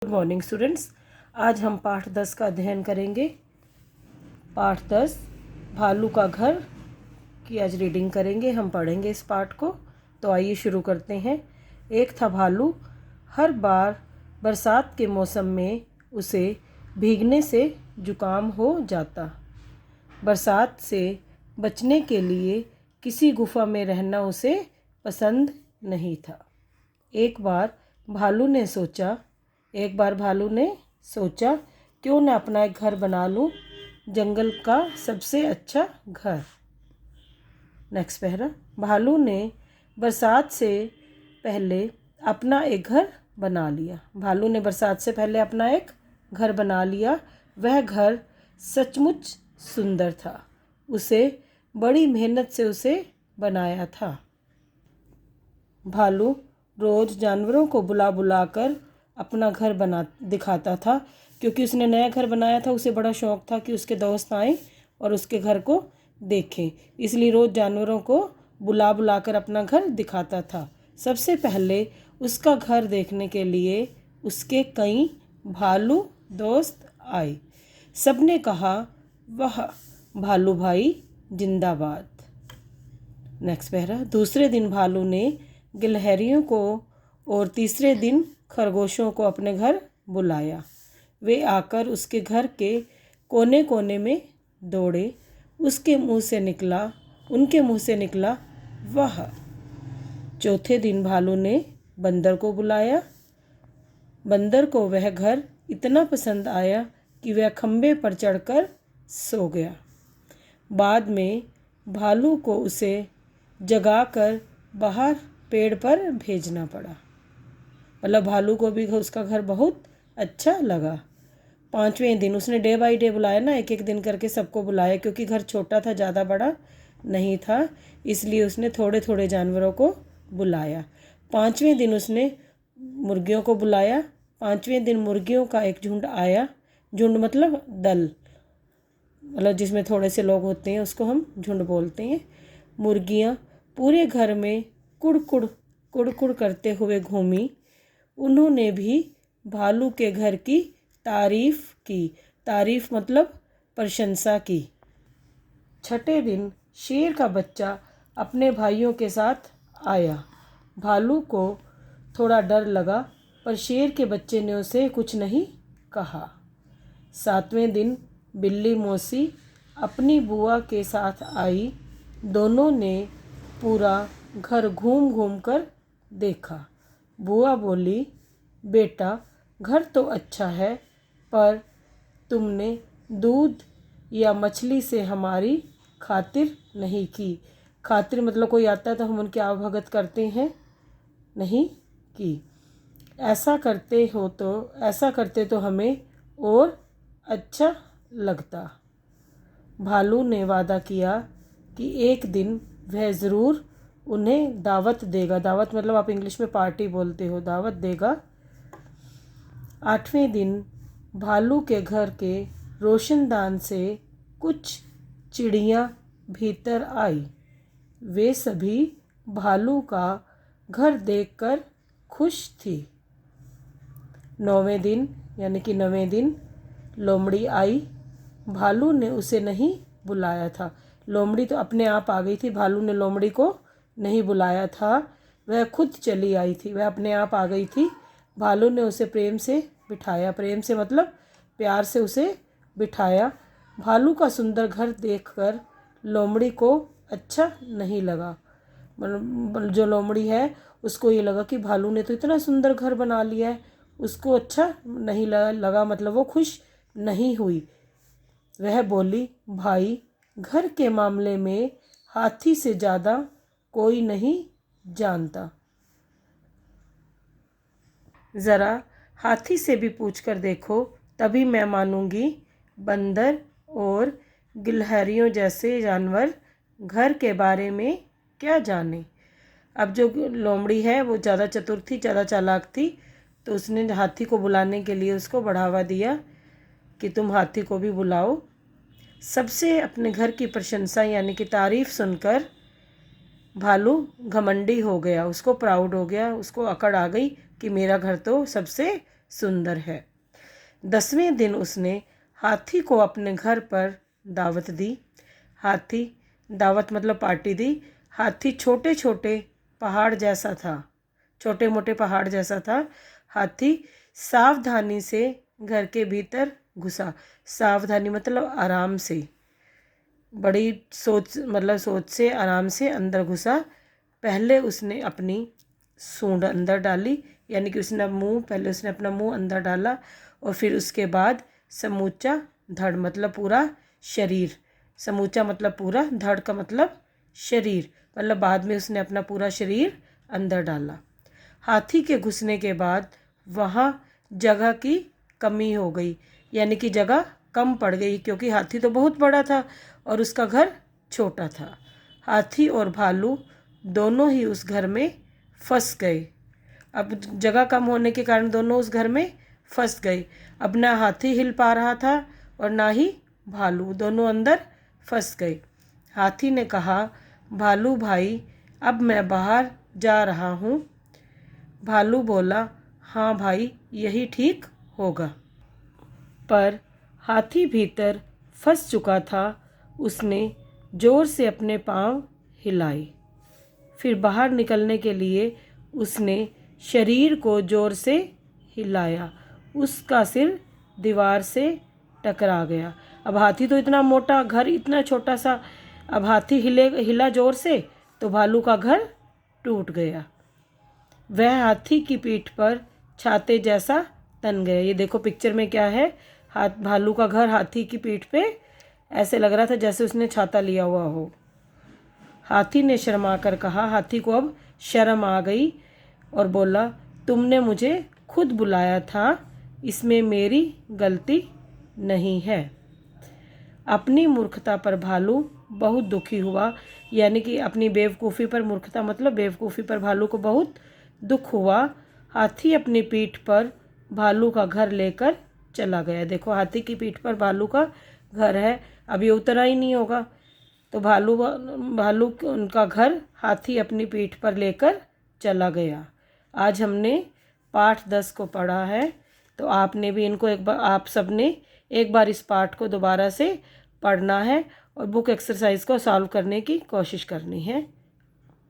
Good morning students. आज हम पाठ 10 का अध्ययन करेंगे। पाठ 10 भालू का घर की आज रीडिंग करेंगे, हम पढ़ेंगे इस पाठ को। तो आइए शुरू करते हैं। एक था भालू, हर बार बरसात के मौसम में उसे भीगने से जुकाम हो जाता। बरसात से बचने के लिए किसी गुफा में रहना उसे पसंद नहीं था। एक बार भालू ने सोचा क्यों न अपना एक घर बना लूं, जंगल का सबसे अच्छा घर। Next para. भालू ने बरसात से पहले अपना एक घर बना लिया। वह घर सचमुच सुंदर था। उसे बड़ी मेहनत से उसे बनाया था। भालू रोज जानवरों को बुला बुला कर अपना घर दिखाता था, क्योंकि उसने नया घर बनाया था। उसे बड़ा शौक था कि उसके दोस्त आएं और उसके घर को देखें, इसलिए रोज जानवरों को बुला बुला कर अपना घर दिखाता था। सबसे पहले उसका घर देखने के लिए उसके कई भालू दोस्त आए। सबने कहा, वाह भालू भाई जिंदाबाद। Next para. दूसरे दिन भालू ने गिलहरियों को और तीसरे दिन खरगोशों को अपने घर बुलाया। वे आकर उसके घर के कोने कोने में दौड़े। उनके मुंह से निकला वाह। चौथे दिन भालू ने बंदर को बुलाया। बंदर को वह घर इतना पसंद आया कि वह खंबे पर चढ़कर सो गया। बाद में भालू को उसे जगाकर बाहर पेड़ पर भेजना पड़ा। मतलब भालू को भी उसका घर बहुत अच्छा लगा। पांचवें दिन उसने डे बाय डे बुलाया ना, एक एक दिन करके सबको बुलाया, क्योंकि घर छोटा था, ज़्यादा बड़ा नहीं था, इसलिए उसने थोड़े थोड़े जानवरों को बुलाया। पांचवें दिन उसने मुर्गियों को बुलाया। पांचवें दिन मुर्गियों का एक झुंड आया। झुंड मतलब दल, मतलब जिसमें थोड़े से लोग होते हैं उसको हम झुंड बोलते हैं। मुर्गियाँ पूरे घर में कुड़ कुड़ करते हुए घूमी। उन्होंने भी भालू के घर की तारीफ की। तारीफ मतलब प्रशंसा की। छठे दिन शेर का बच्चा अपने भाइयों के साथ आया। भालू को थोड़ा डर लगा, पर शेर के बच्चे ने उसे कुछ नहीं कहा। सातवें दिन बिल्ली मौसी अपनी बुआ के साथ आई। दोनों ने पूरा घर घूम घूम कर देखा। बुआ बोली, बेटा घर तो अच्छा है, पर तुमने दूध या मछली से हमारी खातिर नहीं की। खातिर मतलब कोई आता है तो हम उनकी आवभगत करते हैं, नहीं की। ऐसा करते तो हमें और अच्छा लगता। भालू ने वादा किया कि एक दिन वह ज़रूर उन्हें दावत देगा। दावत मतलब आप इंग्लिश में पार्टी बोलते हो, दावत देगा। आठवें दिन भालू के घर के रोशनदान से कुछ चिड़ियाँ भीतर आई। वे सभी भालू का घर देखकर खुश थी। नौवें दिन लोमड़ी आई। भालू ने उसे नहीं बुलाया था। लोमड़ी तो अपने आप आ गई थी, भालू ने लोमड़ी को नहीं बुलाया था, वह खुद चली आई थी, वह अपने आप आ गई थी। भालू ने उसे प्रेम से बिठाया। प्रेम से मतलब प्यार से उसे बिठाया। भालू का सुंदर घर देखकर लोमड़ी को अच्छा नहीं लगा। जो लोमड़ी है उसको ये लगा कि भालू ने तो इतना सुंदर घर बना लिया है, उसको अच्छा नहीं लगा, मतलब वो खुश नहीं हुई। वह बोली, भाई घर के मामले में हाथी से ज़्यादा कोई नहीं जानता। ज़रा हाथी से भी पूछ कर देखो, तभी मैं मानूंगी। बंदर और गिलहरियों जैसे जानवर घर के बारे में क्या जाने। अब जो लोमड़ी है वो ज़्यादा चतुर थी, ज़्यादा चालाक थी, तो उसने हाथी को बुलाने के लिए उसको बढ़ावा दिया कि तुम हाथी को भी बुलाओ। सबसे अपने घर की प्रशंसा यानी कि तारीफ सुनकर भालू घमंडी हो गया, उसको प्राउड हो गया, उसको अकड़ आ गई कि मेरा घर तो सबसे सुंदर है। 10वें दिन उसने हाथी को अपने घर पर दावत दी। हाथी, दावत मतलब पार्टी दी। हाथी छोटे छोटे पहाड़ जैसा था, छोटे मोटे पहाड़ जैसा था। हाथी सावधानी से घर के भीतर घुसा। सावधानी मतलब आराम से, बड़ी सोच से आराम से अंदर घुसा। पहले उसने अपनी सूंड अंदर डाली, यानी कि पहले उसने अपना मुंह अंदर डाला और फिर उसके बाद समूचा धड़ मतलब पूरा शरीर, समूचा मतलब पूरा, धड़ का मतलब शरीर, मतलब बाद में उसने अपना पूरा शरीर अंदर डाला। हाथी के घुसने के बाद वहाँ जगह की कमी हो गई, यानी कि जगह कम पड़ गई, क्योंकि हाथी तो बहुत बड़ा था और उसका घर छोटा था। हाथी और भालू दोनों ही उस घर में फंस गए। अब जगह कम होने के कारण दोनों उस घर में फंस गए। अब ना हाथी हिल पा रहा था और ना ही भालू, दोनों अंदर फंस गए। हाथी ने कहा, भालू भाई अब मैं बाहर जा रहा हूँ। भालू बोला, हाँ भाई यही ठीक होगा। पर हाथी भीतर फंस चुका था। उसने जोर से अपने पांव हिलाए। फिर बाहर निकलने के लिए उसने शरीर को जोर से हिलाया। उसका सिर दीवार से टकरा गया। अब हाथी तो इतना मोटा, घर इतना छोटा सा, अब हाथी हिला जोर से तो भालू का घर टूट गया। वह हाथी की पीठ पर छाते जैसा तन गया। ये देखो पिक्चर में क्या है, भालू का घर हाथी की पीठ पे ऐसे लग रहा था जैसे उसने छाता लिया हुआ हो। हाथी ने शर्मा कर कहा, हाथी को अब शर्म आ गई और बोला, तुमने मुझे खुद बुलाया था, इसमें मेरी गलती नहीं है। अपनी मूर्खता पर भालू बहुत दुखी हुआ, यानी कि अपनी बेवकूफ़ी पर, मूर्खता मतलब बेवकूफ़ी पर भालू को बहुत दुख हुआ। हाथी अपनी पीठ पर भालू का घर लेकर चला गया। देखो हाथी की पीठ पर भालू का घर है, अब ये उतरा ही नहीं होगा, तो भालू उनका घर हाथी अपनी पीठ पर लेकर चला गया। आज हमने पाठ 10 को पढ़ा है, तो आपने भी इनको आप सबने एक बार इस पाठ को दोबारा से पढ़ना है और बुक एक्सरसाइज को सॉल्व करने की कोशिश करनी है।